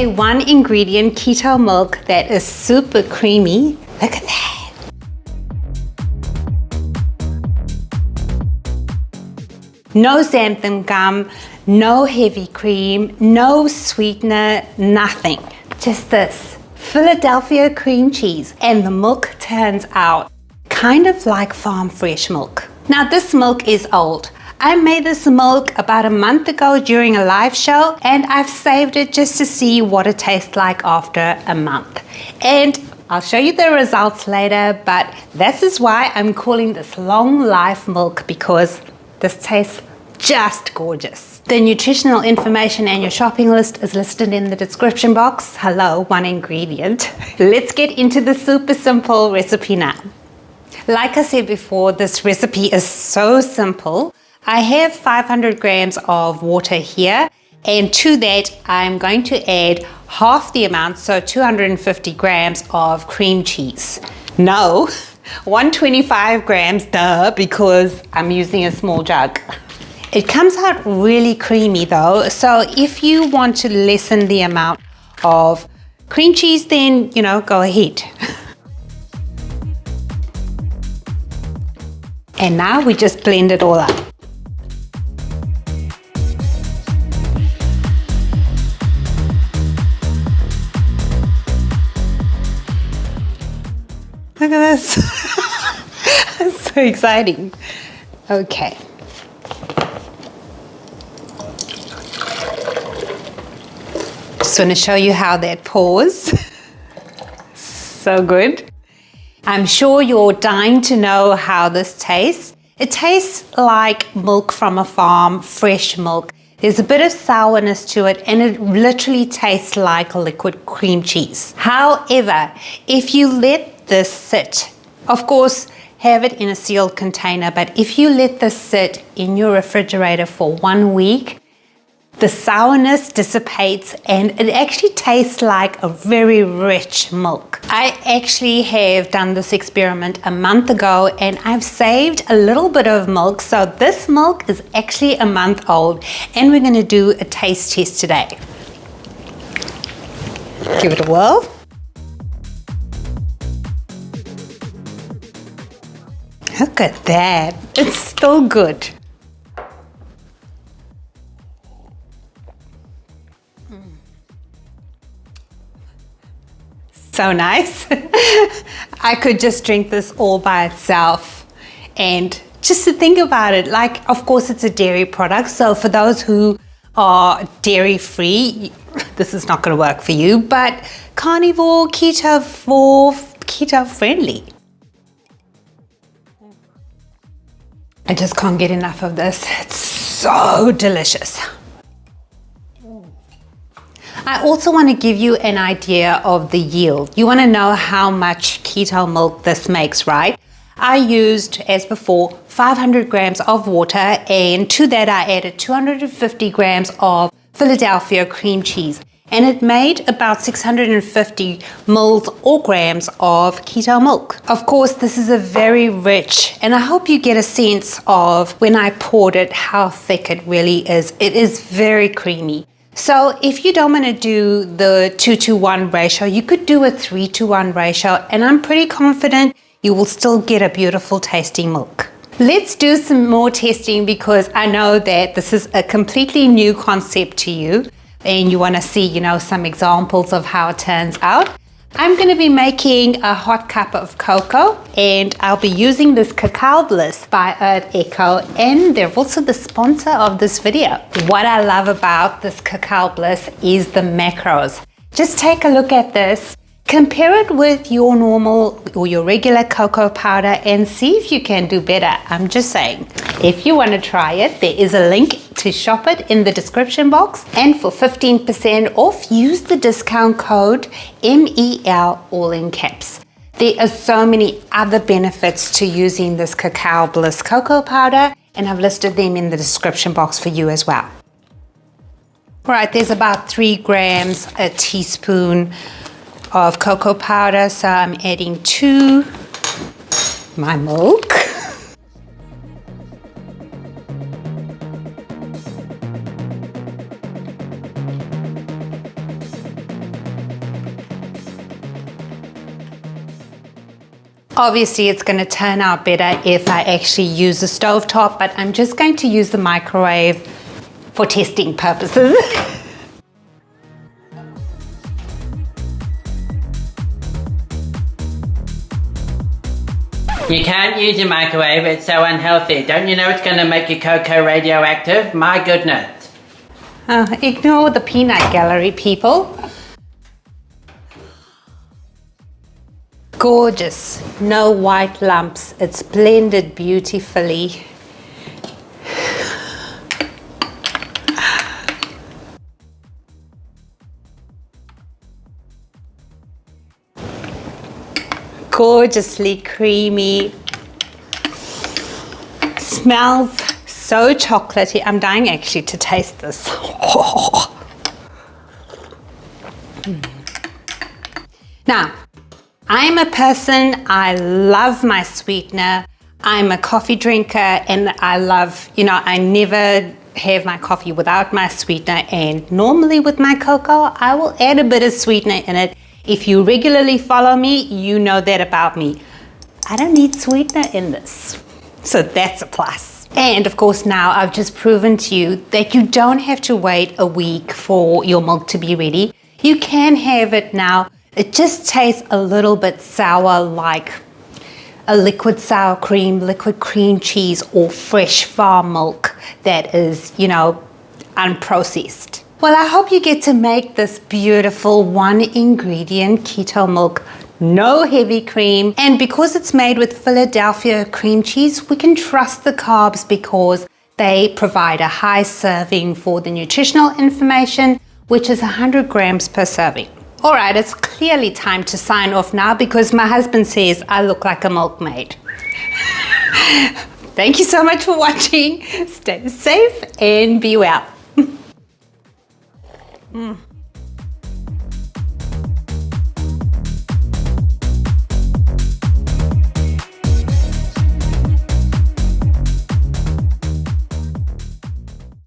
a 1-ingredient keto milk that is super creamy. Look at that. No xanthan gum, no heavy cream, no sweetener, nothing. Just this Philadelphia cream cheese, and the milk turns out kind of like farm fresh milk. Now this milk is old. I made this milk about a month ago during a live show, and I've saved it just to see what it tastes like after a month. And I'll show you the results later, but this is why I'm calling this long life milk, because this tastes just gorgeous. The nutritional information and your shopping list is listed in the description box. Hello, 1 ingredient. Let's get into the super simple recipe now. Like I said before, this recipe is so simple. I have 500 grams of water here, and to that I'm going to add half the amount, so 250 grams of cream cheese. No, 125 grams, duh, because I'm using a small jug. It comes out really creamy though, so if you want to lessen the amount of cream cheese, then, go ahead. And now we just blend it all up. Look at this. It's so exciting. Okay. Just want to show you how that pours. So good. I'm sure you're dying to know how this tastes. It tastes like milk from a farm, fresh milk. There's a bit of sourness to it, and it literally tastes like liquid cream cheese. However, if you let this sit, of course, have it in a sealed container, but if you let this sit in your refrigerator for 1 week, the sourness dissipates and it actually tastes like a very rich milk. I actually have done this experiment a month ago, and I've saved a little bit of milk. So this milk is actually a month old, and we're going to do a taste test today. Give it a whirl. Look at that. It's still good. So nice. I could just drink this all by itself. And just to think about it, like, of course it's a dairy product, so for those who are dairy free, this is not going to work for you, but carnivore, keto friendly. I just can't get enough of this. It's so delicious. I also want to give you an idea of the yield. You want to know how much keto milk this makes, right? I used, as before, 500 grams of water, and to that I added 250 grams of Philadelphia cream cheese, and it made about 650 mils or grams of keto milk. Of course, this is a very rich, and I hope you get a sense of, when I poured it, how thick it really is. It is very creamy. So if you don't want to do the 2-to-1 ratio, you could do a 3-to-1 ratio, and I'm pretty confident you will still get a beautiful tasting milk. Let's do some more testing, because I know that this is a completely new concept to you and you want to see, some examples of how it turns out. I'm going to be making a hot cup of cocoa, and I'll be using this Cacao Bliss by Earth Echo, and they're also the sponsor of this video. What I love about this Cacao Bliss is the macros. Just take a look at this, compare it with your normal or your regular cocoa powder, and see if you can do better. I'm just saying. If you want to try it, there is a link to shop it in the description box, and for 15% off, use the discount code MEL, all in caps. There are so many other benefits to using this Cacao Bliss cocoa powder, and I've listed them in the description box for you as well. Right, there's about 3 grams, a teaspoon of cocoa powder, so I'm adding to my milk. Obviously, it's going to turn out better if I actually use the stovetop, but I'm just going to use the microwave for testing purposes. You can't use your microwave, it's so unhealthy. Don't you know it's going to make your cocoa radioactive? My goodness. Ignore the peanut gallery, people. Gorgeous, no white lumps. It's blended beautifully. Gorgeously creamy. Smells so chocolatey. I'm dying actually to taste this. Now, I'm a person, I love my sweetener. I'm a coffee drinker and I love, I never have my coffee without my sweetener, and normally with my cocoa, I will add a bit of sweetener in it. If you regularly follow me, you know that about me. I don't need sweetener in this. So that's a plus. And of course now I've just proven to you that you don't have to wait a week for your milk to be ready. You can have it now. It just tastes a little bit sour, like a liquid sour cream, liquid cream cheese, or fresh farm milk that is, unprocessed. Well, I hope you get to make this beautiful one ingredient keto milk, no heavy cream. And because it's made with Philadelphia cream cheese, we can trust the carbs because they provide a high serving for the nutritional information, which is 100 grams per serving. All right, it's clearly time to sign off now because my husband says I look like a milkmaid. Thank you so much for watching. Stay safe and be well.